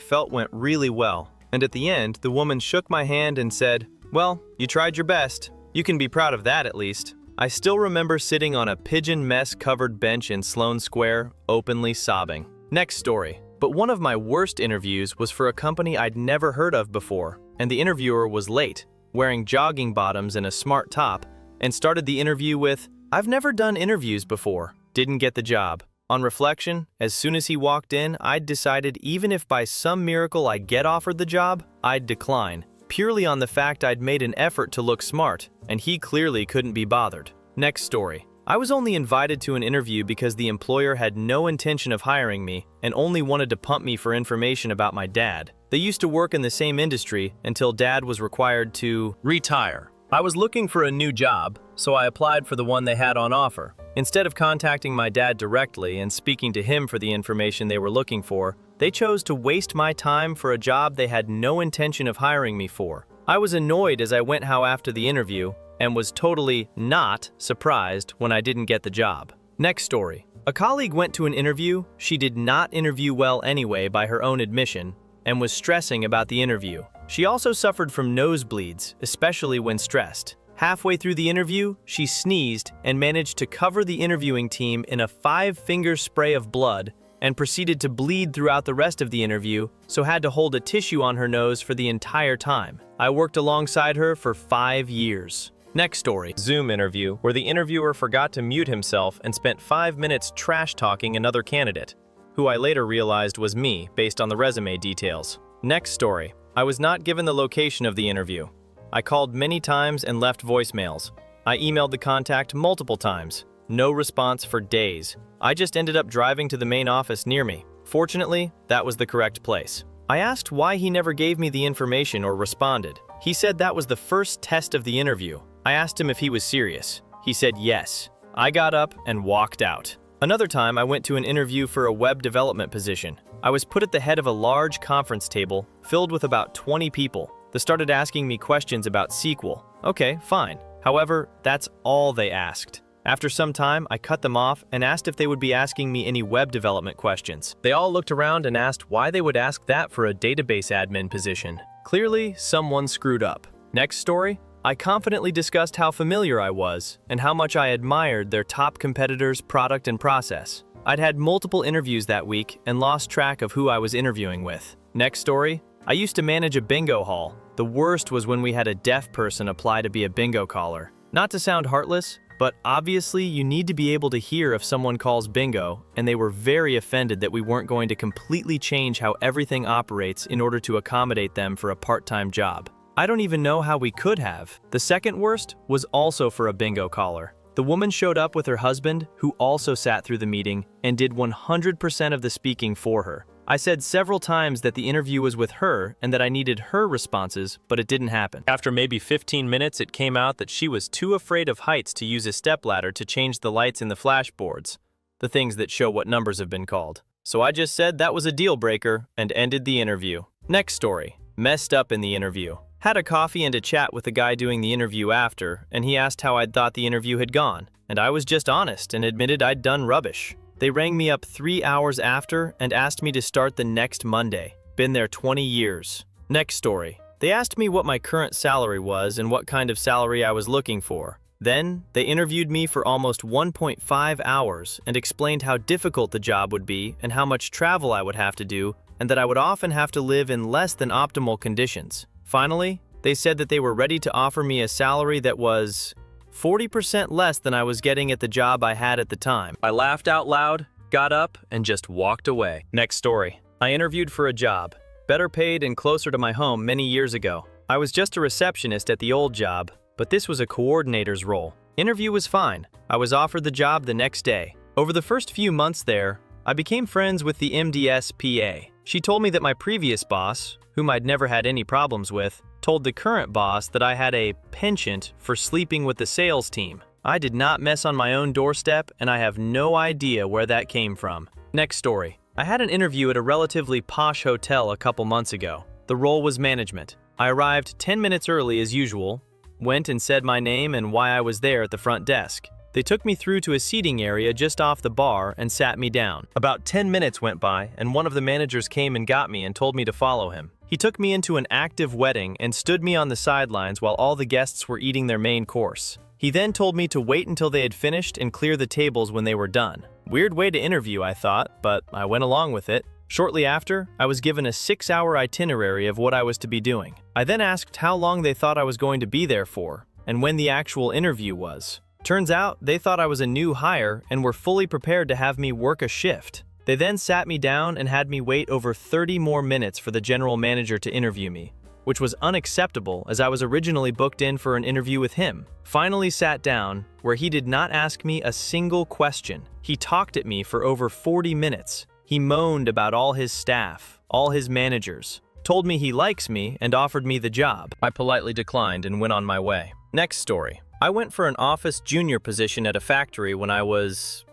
felt went really well, and at the end, the woman shook my hand and said, "Well, you tried your best. You can be proud of that at least." I still remember sitting on a pigeon mess-covered bench in Sloane Square, openly sobbing. Next story. But one of my worst interviews was for a company I'd never heard of before, and the interviewer was late, wearing jogging bottoms and a smart top, and started the interview with, "I've never done interviews before." Didn't get the job. On reflection, as soon as he walked in, I'd decided even if by some miracle I get offered the job, I'd decline, purely on the fact I'd made an effort to look smart, and he clearly couldn't be bothered. Next story. I was only invited to an interview because the employer had no intention of hiring me and only wanted to pump me for information about my dad. They used to work in the same industry until Dad was required to retire. I was looking for a new job, so I applied for the one they had on offer. Instead of contacting my dad directly and speaking to him for the information they were looking for, they chose to waste my time for a job they had no intention of hiring me for. I was annoyed as I went out after the interview and was totally not surprised when I didn't get the job. Next story. A colleague went to an interview. She did not interview well anyway by her own admission and was stressing about the interview. She also suffered from nosebleeds, especially when stressed. Halfway through the interview, she sneezed and managed to cover the interviewing team in a 5-finger spray of blood and proceeded to bleed throughout the rest of the interview, so had to hold a tissue on her nose for the entire time. I worked alongside her for 5 years. Next story. Zoom interview where the interviewer forgot to mute himself and spent 5 minutes trash-talking another candidate, who I later realized was me based on the resume details. Next story. I was not given the location of the interview. I called many times and left voicemails. I emailed the contact multiple times. No response for days. I just ended up driving to the main office near me. Fortunately, that was the correct place. I asked why he never gave me the information or responded. He said that was the first test of the interview. I asked him if he was serious. He said yes. I got up and walked out. Another time, I went to an interview for a web development position. I was put at the head of a large conference table filled with about 20 people. They started asking me questions about SQL. Okay, fine. However, that's all they asked. After some time, I cut them off and asked if they would be asking me any web development questions. They all looked around and asked why they would ask that for a database admin position. Clearly, someone screwed up. Next story. I confidently discussed how familiar I was and how much I admired their top competitors' product and process. I'd had multiple interviews that week and lost track of who I was interviewing with. Next story. I used to manage a bingo hall. The worst was when we had a deaf person apply to be a bingo caller. Not to sound heartless, but obviously you need to be able to hear if someone calls bingo, and they were very offended that we weren't going to completely change how everything operates in order to accommodate them for a part-time job. I don't even know how we could have. The second worst was also for a bingo caller. The woman showed up with her husband, who also sat through the meeting and did 100% of the speaking for her. I said several times that the interview was with her and that I needed her responses, but it didn't happen. After maybe 15 minutes, it came out that she was too afraid of heights to use a stepladder to change the lights in the flashboards, the things that show what numbers have been called. So I just said that was a deal breaker and ended the interview. Next story. Messed up in the interview. Had a coffee and a chat with the guy doing the interview after, and he asked how I'd thought the interview had gone, and I was just honest and admitted I'd done rubbish. They rang me up 3 hours after and asked me to start the next Monday. Been there 20 years. Next story. They asked me what my current salary was and what kind of salary I was looking for. Then, they interviewed me for almost 1.5 hours and explained how difficult the job would be and how much travel I would have to do, and that I would often have to live in less than optimal conditions. Finally, they said that they were ready to offer me a salary that was 40% less than I was getting at the job I had at the time. I laughed out loud, got up, and just walked away. Next story. I interviewed for a job, better paid and closer to my home many years ago. I was just a receptionist at the old job, but this was a coordinator's role. Interview was fine. I was offered the job the next day. Over the first few months there, I became friends with the MDS PA. She told me that my previous boss, whom I'd never had any problems with, told the current boss that I had a penchant for sleeping with the sales team. I did not mess on my own doorstep, and I have no idea where that came from. Next story. I had an interview at a relatively posh hotel a couple months ago. The role was management. I arrived 10 minutes early as usual, went and said my name and why I was there at the front desk. They took me through to a seating area just off the bar and sat me down. About 10 minutes went by, and one of the managers came and got me and told me to follow him. He took me into an active wedding and stood me on the sidelines while all the guests were eating their main course. He then told me to wait until they had finished and clear the tables when they were done. Weird way to interview, I thought, but I went along with it. Shortly after, I was given a 6-hour itinerary of what I was to be doing. I then asked how long they thought I was going to be there for, and when the actual interview was. Turns out, they thought I was a new hire and were fully prepared to have me work a shift. They then sat me down and had me wait over 30 more minutes for the general manager to interview me, which was unacceptable as I was originally booked in for an interview with him. Finally sat down, where he did not ask me a single question. He talked at me for over 40 minutes. He moaned about all his staff, all his managers, told me he likes me and offered me the job. I politely declined and went on my way. Next story. I went for an office junior position at a factory when I was,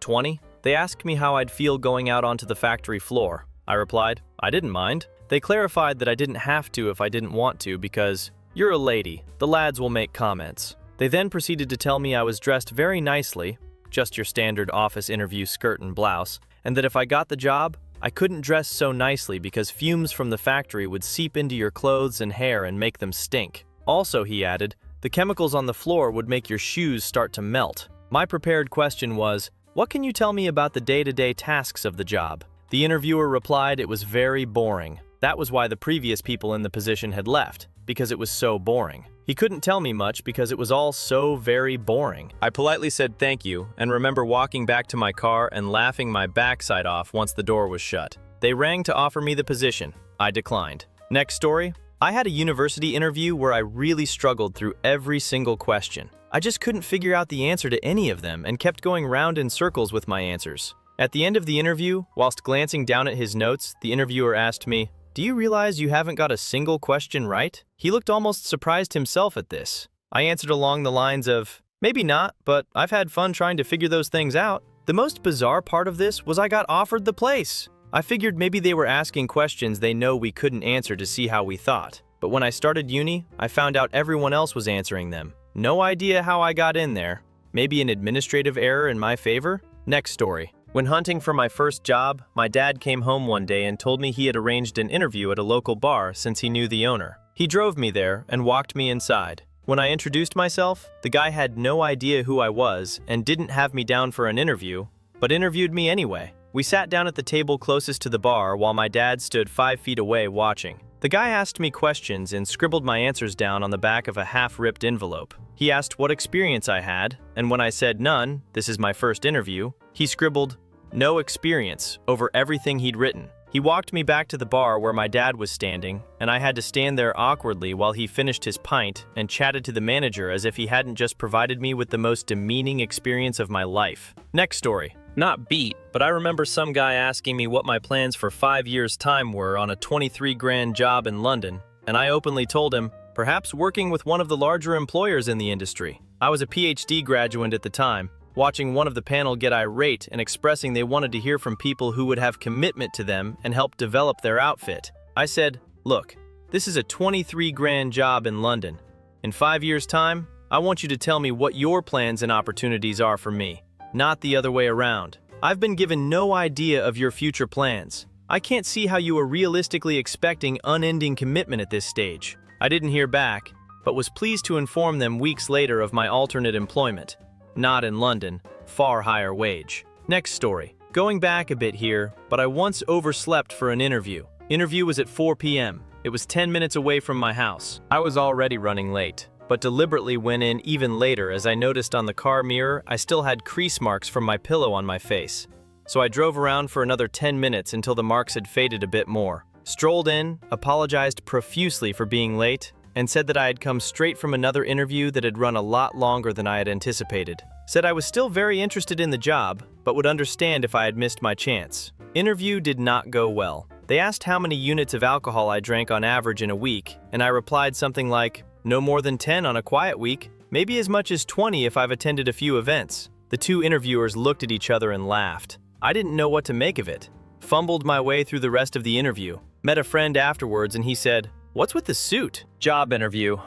20. They asked me how I'd feel going out onto the factory floor. I replied, I didn't mind. They clarified that I didn't have to if I didn't want to because, you're a lady, the lads will make comments. They then proceeded to tell me I was dressed very nicely, just your standard office interview skirt and blouse, and that if I got the job, I couldn't dress so nicely because fumes from the factory would seep into your clothes and hair and make them stink. Also, he added, the chemicals on the floor would make your shoes start to melt. My prepared question was, what can you tell me about the day-to-day tasks of the job? The interviewer replied it was very boring. That was why the previous people in the position had left, because it was so boring. He couldn't tell me much because it was all so very boring. I politely said thank you and remember walking back to my car and laughing my backside off once the door was shut. They rang to offer me the position. I declined. Next story. I had a university interview where I really struggled through every single question. I just couldn't figure out the answer to any of them and kept going round in circles with my answers. At the end of the interview, whilst glancing down at his notes, the interviewer asked me, do you realize you haven't got a single question right? He looked almost surprised himself at this. I answered along the lines of, maybe not, but I've had fun trying to figure those things out. The most bizarre part of this was I got offered the place. I figured maybe they were asking questions they know we couldn't answer to see how we thought. But when I started uni, I found out everyone else was answering them. No idea how I got in there. Maybe an administrative error in my favor? Next story. When hunting for my first job, my dad came home one day and told me he had arranged an interview at a local bar since he knew the owner. He drove me there and walked me inside. When I introduced myself, the guy had no idea who I was and didn't have me down for an interview, but interviewed me anyway. We sat down at the table closest to the bar while my dad stood 5 feet away watching. The guy asked me questions and scribbled my answers down on the back of a half-ripped envelope. He asked what experience I had, and when I said none, this is my first interview, he scribbled, no experience, over everything he'd written. He walked me back to the bar where my dad was standing, and I had to stand there awkwardly while he finished his pint and chatted to the manager as if he hadn't just provided me with the most demeaning experience of my life. Next story. Not beat, but I remember some guy asking me what my plans for 5 years' time were on a 23 grand job in London, and I openly told him, perhaps working with one of the larger employers in the industry. I was a PhD graduate at the time, watching one of the panel get irate and expressing they wanted to hear from people who would have commitment to them and help develop their outfit. I said, look, this is a 23 grand job in London. In 5 years' time, I want you to tell me what your plans and opportunities are for me, not the other way around. I've been given no idea of your future plans. I can't see how you are realistically expecting unending commitment at this stage. I didn't hear back, but was pleased to inform them weeks later of my alternate employment. Not in London, far higher wage. Next story. Going back a bit here, but I once overslept for an interview. Interview was at 4 p.m. It was 10 minutes away from my house. I was already running late, but deliberately went in even later as I noticed on the car mirror I still had crease marks from my pillow on my face. So I drove around for another 10 minutes until the marks had faded a bit more. Strolled in, apologized profusely for being late, and said that I had come straight from another interview that had run a lot longer than I had anticipated. Said I was still very interested in the job, but would understand if I had missed my chance. Interview did not go well. They asked how many units of alcohol I drank on average in a week, and I replied something like, no more than 10 on a quiet week, maybe as much as 20 if I've attended a few events. The two interviewers looked at each other and laughed. I didn't know what to make of it. Fumbled my way through the rest of the interview. Met a friend afterwards and he said, "What's with the suit?" Job interview.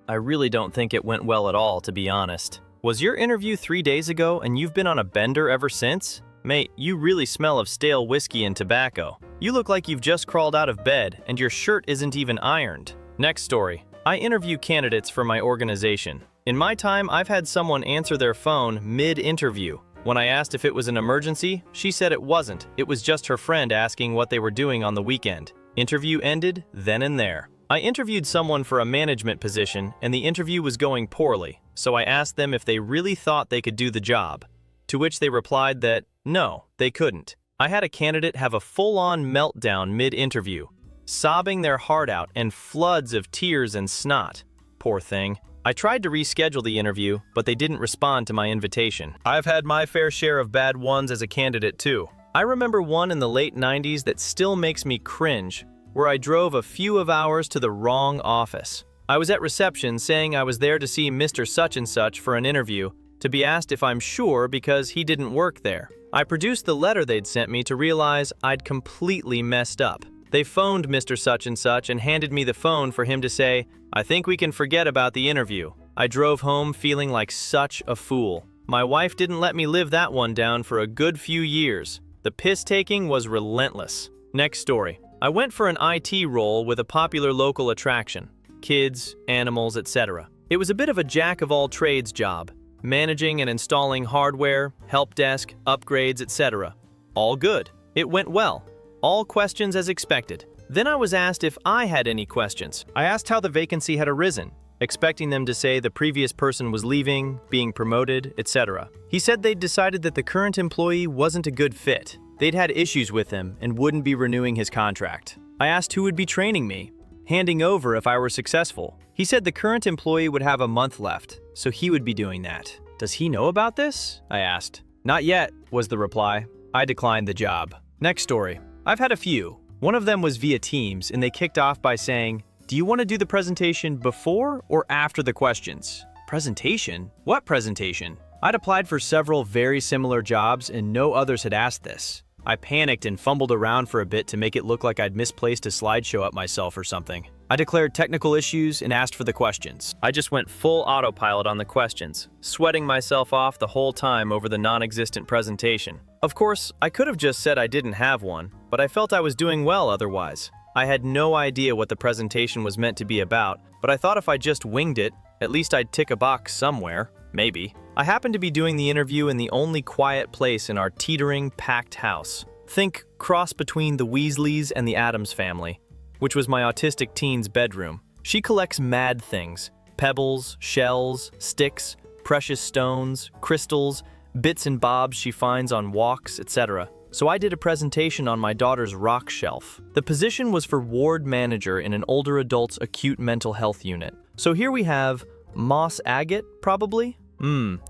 I really don't think it went well at all, to be honest. Was your interview 3 days ago and you've been on a bender ever since? Mate, you really smell of stale whiskey and tobacco. You look like you've just crawled out of bed and your shirt isn't even ironed. Next story. I interview candidates for my organization. In my time, I've had someone answer their phone mid-interview. When I asked if it was an emergency, she said it wasn't. It was just her friend asking what they were doing on the weekend. Interview ended then and there. I interviewed someone for a management position and the interview was going poorly, so I asked them if they really thought they could do the job. To which they replied that, no, they couldn't. I had a candidate have a full-on meltdown mid-interview, sobbing their heart out and floods of tears and snot. Poor thing. I tried to reschedule the interview, but they didn't respond to my invitation. I've had my fair share of bad ones as a candidate too. I remember one in the late 90s that still makes me cringe, where I drove a few of hours to the wrong office. I was at reception saying I was there to see Mr. Such and Such for an interview, to be asked if I'm sure because he didn't work there. I produced the letter they'd sent me to realize I'd completely messed up. They phoned Mr. Such and Such and handed me the phone for him to say, "I think we can forget about the interview." I drove home feeling like such a fool. My wife didn't let me live that one down for a good few years. The piss-taking was relentless. Next story. I went for an IT role with a popular local attraction. Kids, animals, etc. It was a bit of a jack-of-all-trades job. Managing and installing hardware, help desk, upgrades, etc. All good. It went well. All questions as expected. Then I was asked if I had any questions. I asked how the vacancy had arisen, expecting them to say the previous person was leaving, being promoted, etc. He said they'd decided that the current employee wasn't a good fit. They'd had issues with him and wouldn't be renewing his contract. I asked who would be training me, handing over if I were successful. He said the current employee would have a month left, so he would be doing that. Does he know about this? I asked. Not yet, was the reply. I declined the job. Next story. I've had a few. One of them was via Teams, and they kicked off by saying, "Do you want to do the presentation before or after the questions?" Presentation? What presentation? I'd applied for several very similar jobs and no others had asked this. I panicked and fumbled around for a bit to make it look like I'd misplaced a slideshow up myself or something. I declared technical issues and asked for the questions. I just went full autopilot on the questions, sweating myself off the whole time over the non-existent presentation. Of course, I could have just said I didn't have one, but I felt I was doing well otherwise. I had no idea what the presentation was meant to be about, but I thought if I just winged it, at least I'd tick a box somewhere. Maybe. I happened to be doing the interview in the only quiet place in our teetering, packed house. Think cross between the Weasleys and the Addams family, which was my autistic teen's bedroom. She collects mad things: pebbles, shells, sticks, precious stones, crystals, bits and bobs she finds on walks, etc. So I did a presentation on my daughter's rock shelf. The position was for ward manager in an older adult's acute mental health unit. So here we have moss agate, probably?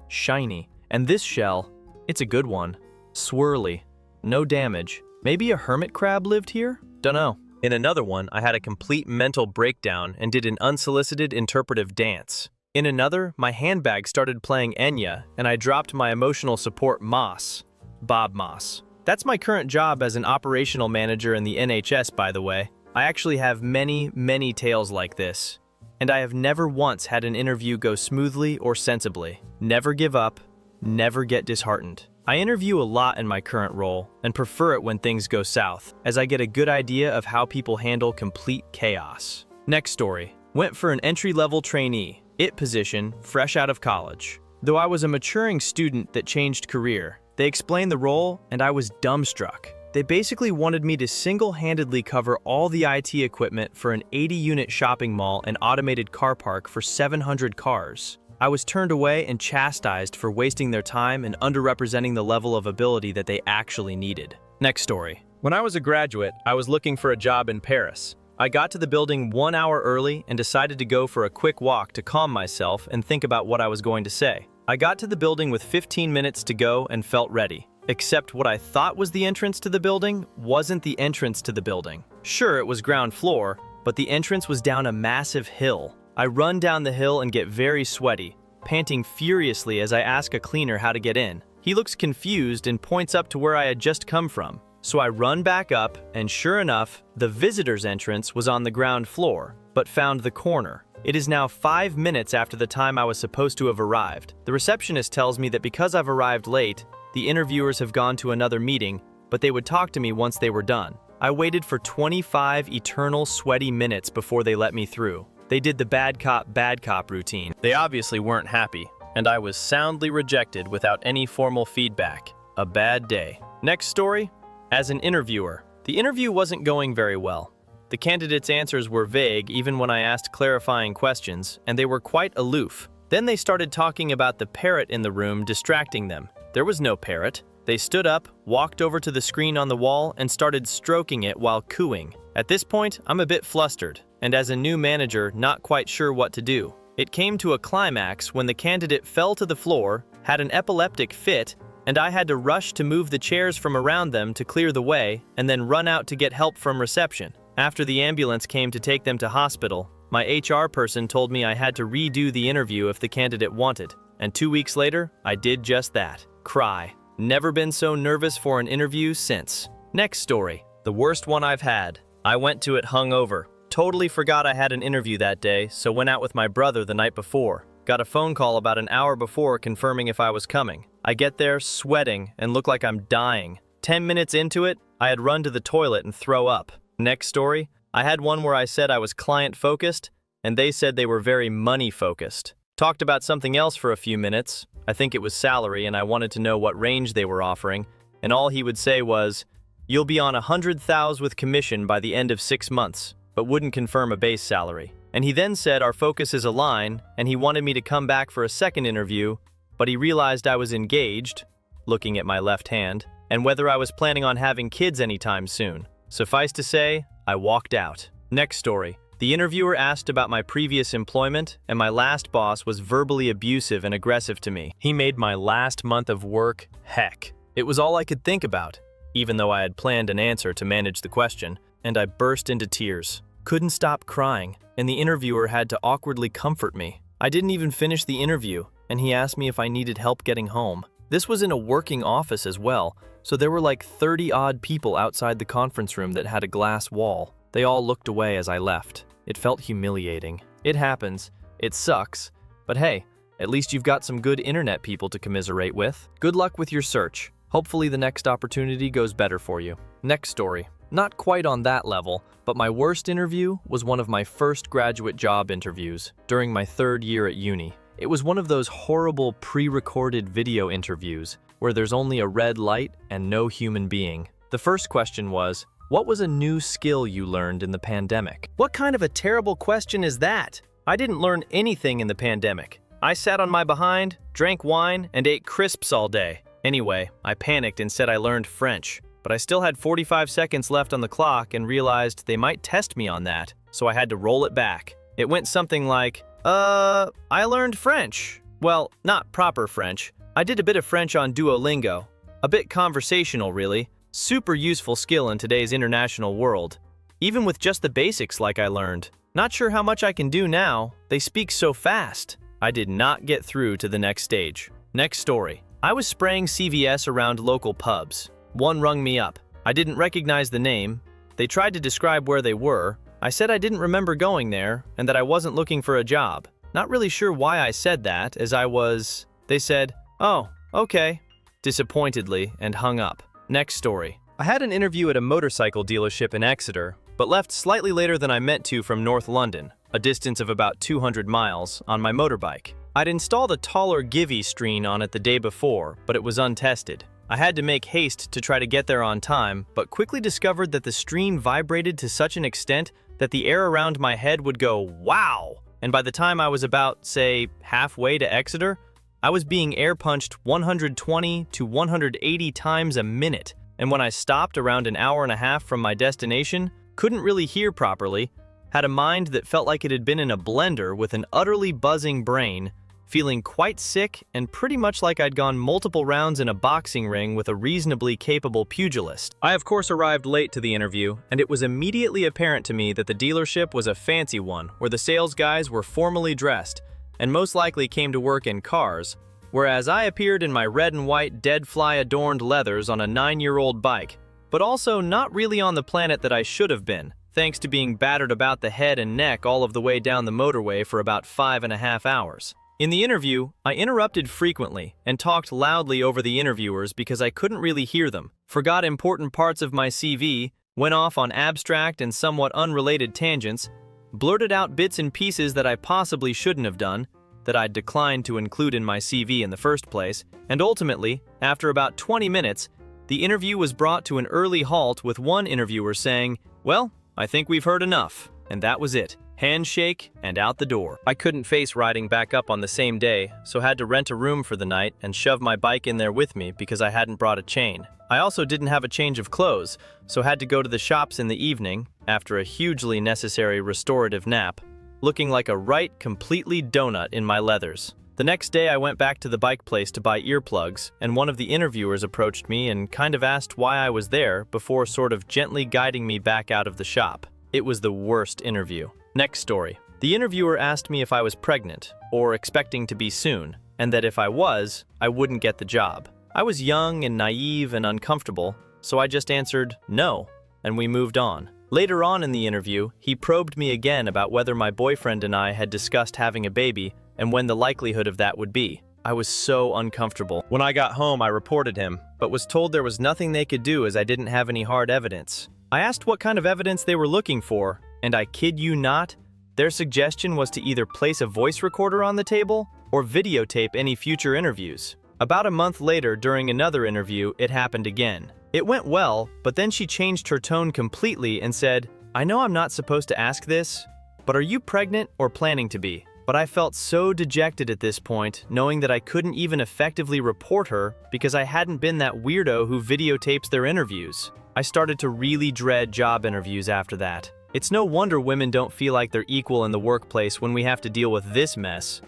Shiny. And this shell, it's a good one. Swirly. No damage. Maybe a hermit crab lived here? Dunno. In another one, I had a complete mental breakdown and did an unsolicited interpretive dance. In another, my handbag started playing Enya and I dropped my emotional support Moss. Bob Moss. That's my current job as an operational manager in the NHS, by the way. I actually have many tales like this. And I have never once had an interview go smoothly or sensibly. Never give up, never get disheartened. I interview a lot in my current role and prefer it when things go south, as I get a good idea of how people handle complete chaos. Next story. Went for an entry-level trainee, IT position, fresh out of college. Though I was a maturing student that changed career, they explained the role and I was dumbstruck. They basically wanted me to single-handedly cover all the IT equipment for an 80-unit shopping mall and automated car park for 700 cars. I was turned away and chastised for wasting their time and underrepresenting the level of ability that they actually needed. Next story. When I was a graduate, I was looking for a job in Paris. I got to the building 1 hour early and decided to go for a quick walk to calm myself and think about what I was going to say. I got to the building with 15 minutes to go and felt ready. Except what I thought was the entrance to the building wasn't the entrance to the building. Sure, it was ground floor, but the entrance was down a massive hill. I run down the hill and get very sweaty, panting furiously as I ask a cleaner how to get in. He looks confused and points up to where I had just come from. So I run back up, and sure enough, the visitor's entrance was on the ground floor, but found the corner. It is now 5 minutes after the time I was supposed to have arrived. The receptionist tells me that because I've arrived late, the interviewers have gone to another meeting, but they would talk to me once they were done. I waited for 25 eternal sweaty minutes before they let me through. They did the bad cop routine. They obviously weren't happy, and I was soundly rejected without any formal feedback. A bad day. Next story. As an interviewer, the interview wasn't going very well. The candidates' answers were vague even when I asked clarifying questions, and they were quite aloof. Then they started talking about the parrot in the room distracting them. There was no parrot. They stood up, walked over to the screen on the wall, and started stroking it while cooing. At this point, I'm a bit flustered, and as a new manager, not quite sure what to do. It came to a climax when the candidate fell to the floor, had an epileptic fit, and I had to rush to move the chairs from around them to clear the way, and then run out to get help from reception. After the ambulance came to take them to hospital, my HR person told me I had to redo the interview if the candidate wanted, and 2 weeks later, I did just that. Cry. Never been so nervous for an interview since. Next story. The worst one I've had. I went to it hungover. Totally forgot I had an interview that day, so went out with my brother the night before. Got a phone call about an hour before confirming if I was coming. I get there sweating and look like I'm dying. 10 minutes into it, I had run to the toilet and throw up. Next story. I had one where I said I was client-focused, and they said they were very money-focused. Talked about something else for a few minutes. I think it was salary, and I wanted to know what range they were offering, and all he would say was, "You'll be on 100,000 with commission by the end of 6 months," but wouldn't confirm a base salary. And he then said our focus is align, and he wanted me to come back for a second interview, but he realized I was engaged, looking at my left hand, and whether I was planning on having kids anytime soon. Suffice to say, I walked out. Next story. The interviewer asked about my previous employment, and my last boss was verbally abusive and aggressive to me. He made my last month of work heck. It was all I could think about, even though I had planned an answer to manage the question, and I burst into tears. Couldn't stop crying, and the interviewer had to awkwardly comfort me. I didn't even finish the interview, and he asked me if I needed help getting home. This was in a working office as well, so there were like 30-odd people outside the conference room that had a glass wall. They all looked away as I left. It felt humiliating. It happens. It sucks. But hey, at least you've got some good internet people to commiserate with. Good luck with your search. Hopefully the next opportunity goes better for you. Next story. Not quite on that level, but my worst interview was one of my first graduate job interviews during my 3rd year at uni. It was one of those horrible pre-recorded video interviews where there's only a red light and no human being. The first question was, what was a new skill you learned in the pandemic? What kind of a terrible question is that? I didn't learn anything in the pandemic. I sat on my behind, drank wine, and ate crisps all day. Anyway, I panicked and said I learned French, but I still had 45 seconds left on the clock and realized they might test me on that, so I had to roll it back. It went something like, I learned French. Well, not proper French. I did a bit of French on Duolingo. A bit conversational, really. Super useful skill in today's international world. Even with just the basics like I learned. Not sure how much I can do now. They speak so fast. I did not get through to the next stage. Next story. I was spraying CVS around local pubs. One rung me up. I didn't recognize the name. They tried to describe where they were. I said I didn't remember going there and that I wasn't looking for a job. Not really sure why I said that, as I was... They said, "Oh, okay," disappointedly, and hung up. Next story. I had an interview at a motorcycle dealership in Exeter, but left slightly later than I meant to from North London, a distance of about 200 miles, on my motorbike. I'd installed a taller Givey screen on it the day before, but it was untested. I had to make haste to try to get there on time, but quickly discovered that the screen vibrated to such an extent that the air around my head would go, "Wow!" And by the time I was about, say, halfway to Exeter, I was being air-punched 120 to 180 times a minute, and when I stopped around an hour and a half from my destination, couldn't really hear properly, had a mind that felt like it had been in a blender with an utterly buzzing brain, feeling quite sick and pretty much like I'd gone multiple rounds in a boxing ring with a reasonably capable pugilist. I of course arrived late to the interview, and it was immediately apparent to me that the dealership was a fancy one where the sales guys were formally dressed and most likely came to work in cars, whereas I appeared in my red and white dead fly adorned leathers on a 9-year-old bike, but also not really on the planet that I should have been, thanks to being battered about the head and neck all of the way down the motorway for about 5.5 hours. In the interview, I interrupted frequently and talked loudly over the interviewers because I couldn't really hear them, forgot important parts of my CV, went off on abstract and somewhat unrelated tangents, blurted out bits and pieces that I possibly shouldn't have done, that I'd declined to include in my CV in the first place, and ultimately, after about 20 minutes, the interview was brought to an early halt with one interviewer saying, "Well, I think we've heard enough," and that was it. Handshake and out the door. I couldn't face riding back up on the same day, so had to rent a room for the night and shove my bike in there with me because I hadn't brought a chain. I also didn't have a change of clothes, so had to go to the shops in the evening, after a hugely necessary restorative nap, looking like a right completely donut in my leathers. The next day I went back to the bike place to buy earplugs, and one of the interviewers approached me and kind of asked why I was there before sort of gently guiding me back out of the shop. It was the worst interview. Next story. The interviewer asked me if I was pregnant, or expecting to be soon, and that if I was, I wouldn't get the job. I was young and naive and uncomfortable, so I just answered no, and we moved on. Later on in the interview, he probed me again about whether my boyfriend and I had discussed having a baby and when the likelihood of that would be. I was so uncomfortable. When I got home, I reported him, but was told there was nothing they could do as I didn't have any hard evidence. I asked what kind of evidence they were looking for, and I kid you not, their suggestion was to either place a voice recorder on the table or videotape any future interviews. About a month later, during another interview, it happened again. It went well, but then she changed her tone completely and said, "I know I'm not supposed to ask this, but are you pregnant or planning to be?" But I felt so dejected at this point, knowing that I couldn't even effectively report her because I hadn't been that weirdo who videotapes their interviews. I started to really dread job interviews after that. It's no wonder women don't feel like they're equal in the workplace when we have to deal with this mess.